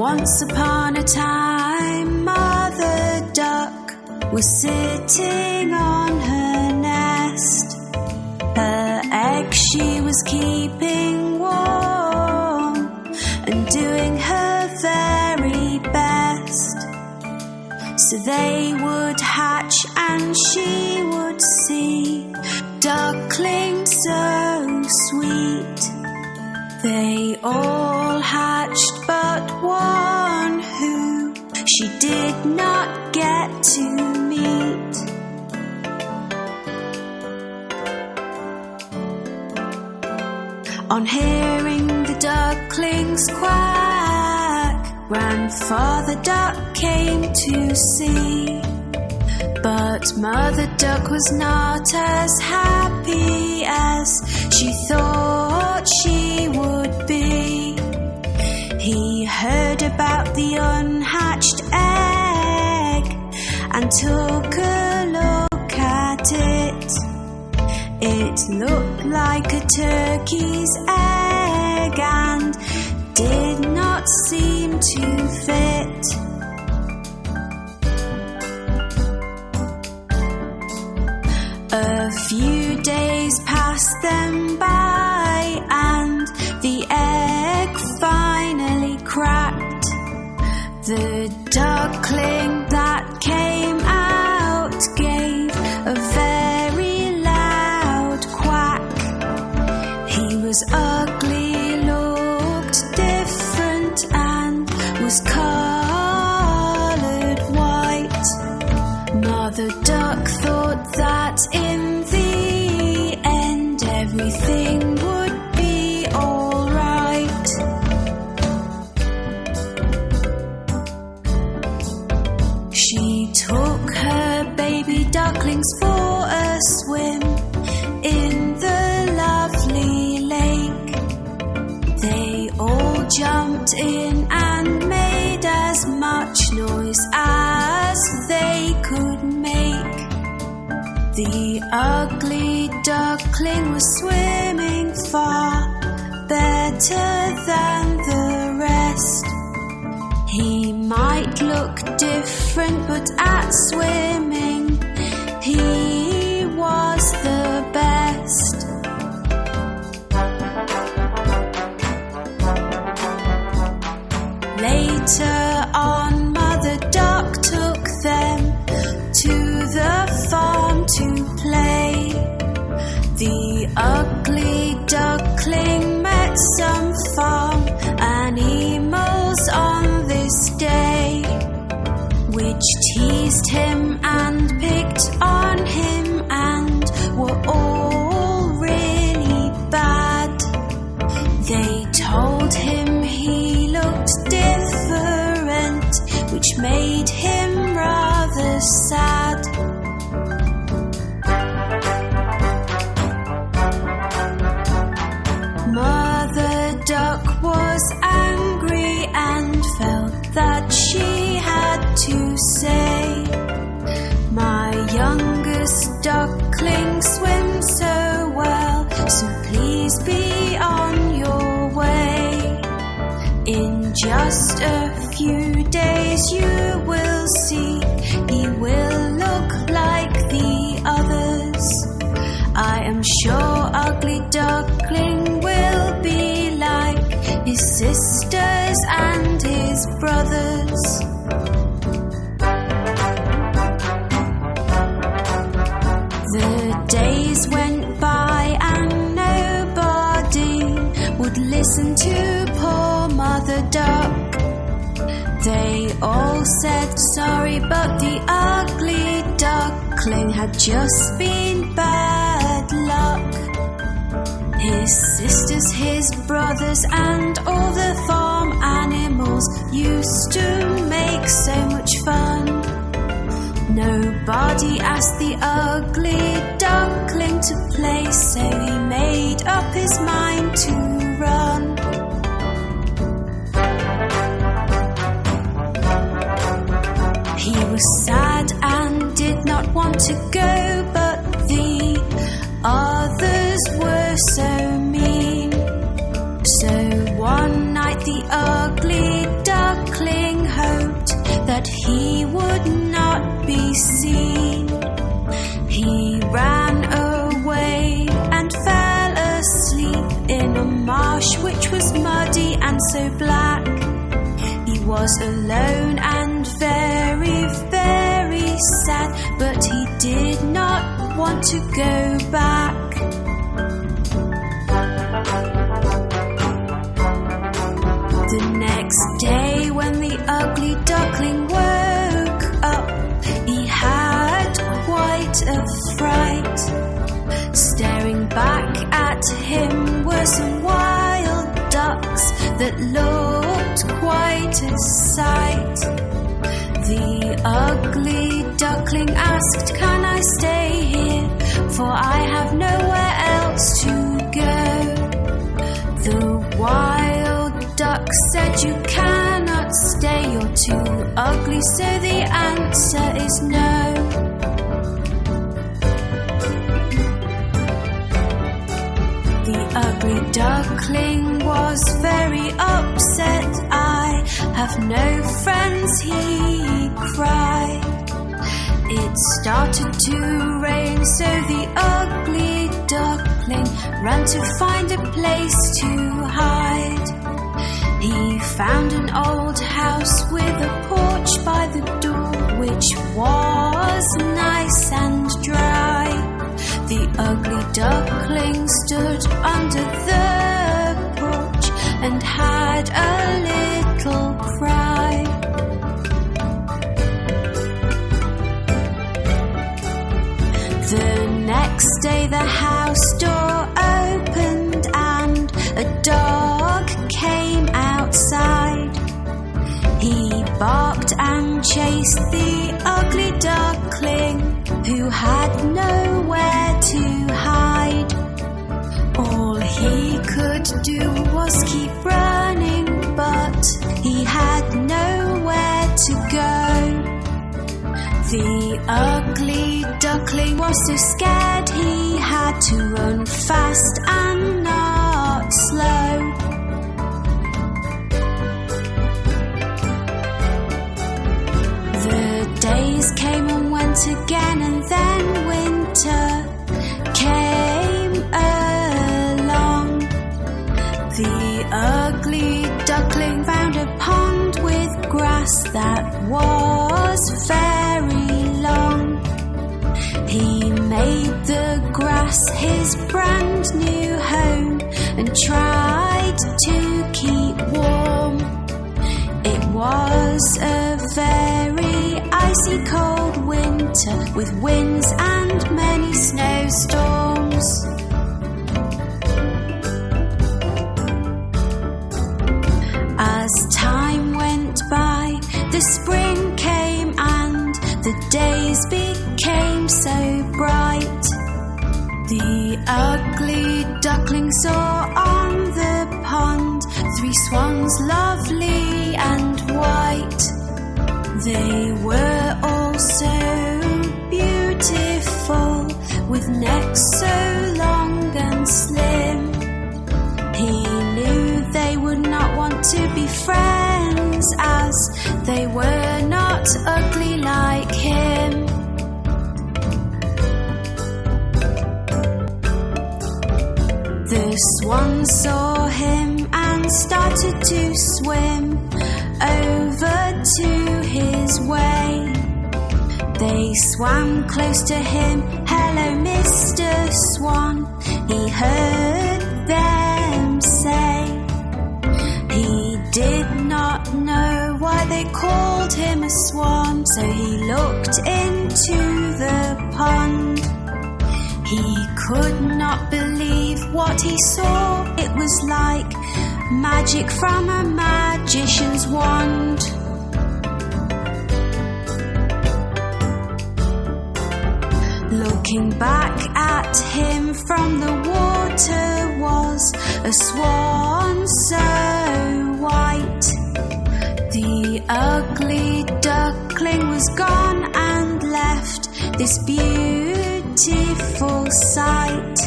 Once upon a time, Mother Duck was sitting on her nest. Her egg she was keeping warm and doing her very best. So they would hatch and she would see ducklings so sweet. They all hatched but one who she did not get to meet. On hearing the ducklings quack, Grandfather Duck came to see. But Mother Duck was not as happy as she thought she would be. He heard about the unhatched egg and took a look at it. It looked like a turkey's egg and did not seem to fit. A few days passed them by and the egg finally cracked. The duckling that came out gave a very loud quack. He was ugly, looked different and was coloured white. Mother Duck thought that in the end everything would be all right. She took her baby ducklings for a swim in the lovely lake. They all jumped in and made as much noise as they could make. The ugly duckling was swimming far better than the rest. He might look different, but at swimming he was the best. Later on, Mother Duck took them to the farm to play. The ugly duckling met some farm animals on this day, which teased him and picked on him and were all really bad. They told him he looked different, which made him rather sad. Mother Duck was angry and felt that she had to say, "My youngest duckling swims so well, so please be on your way. In just a few days you will see he will look like the others. I am sure Ugly Duckling will be like his sisters and his brothers." The days went by and nobody would listen to poor Mother Duck. They all said sorry, but the ugly duckling had just been bad luck. His sisters, his brothers, and all the farm animals used to make so much fun. Nobody asked the ugly duckling to play, so he made up his mind to run. He was sad and did not want to go, but the others were so mean. So one night the ugly duckling that he would not be seen. He ran away and fell asleep in a marsh which was muddy and so black. He was alone and very, very sad, but he did not want to go back. The next day when the ugly duckling woke up, he had quite a fright. Staring back at him were some wild ducks that looked quite a sight. The ugly duckling asked, "Can I stay here? For I have nowhere else to go." The wild duck said, "You cannot stay, you're too ugly, so the answer is no." The ugly duckling was very upset. "I have no friends," he cried. It started to rain, so the ugly duckling ran to find a place to hide. He found an old house with a porch by the door, which was nice and dry. The ugly duckling stood under the porch and had a little cry. The next day the house door opened and a dog came outside. He barked and chased the ugly duckling, who had nowhere to hide. All he could do was keep running, but he had nowhere to go. The ugly duckling was so scared he had to run fast and not slow. The days came and went again, and then winter came along. The ugly duckling found a pond with grass that was very long. He made the grass his brand new home and tried to keep warm. It was a very icy cold winter with winds and many snowstorms. As time went by, the spring came and the days became so bright. The ugly duckling saw on the pond 3 swans, lovely and white. They were all so beautiful, with necks so long and slim. He knew they would not want to be friends, as they were not ugly like him. The swans saw him and started to swim over to his way. They swam close to him. "Hello, Mr. Swan," he heard them say. He did not know why they called him a swan, so he looked into the pond. He could not believe what he saw. It was like magic from a magician's wand. Looking back at him from the water was a swan so white. The ugly duckling was gone and left this beautiful sight.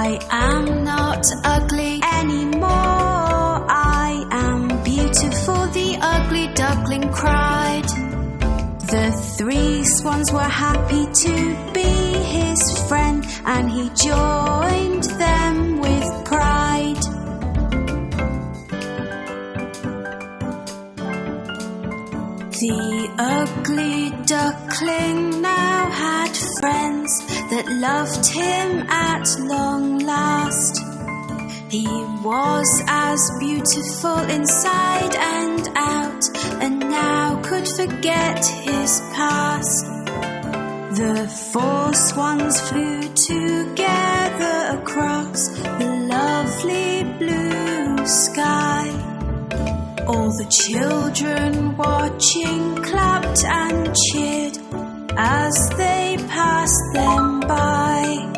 I am not ugly anymore, I am beautiful, the ugly duckling cried. 3 swans were happy to be his friend, and he joined them with pride. The ugly duckling now had friends that loved him at long last. He was as beautiful inside and out, and now could forget his past. The 4 swans flew together across the lovely blue sky. All the children watching clapped and cheered as they passed them by.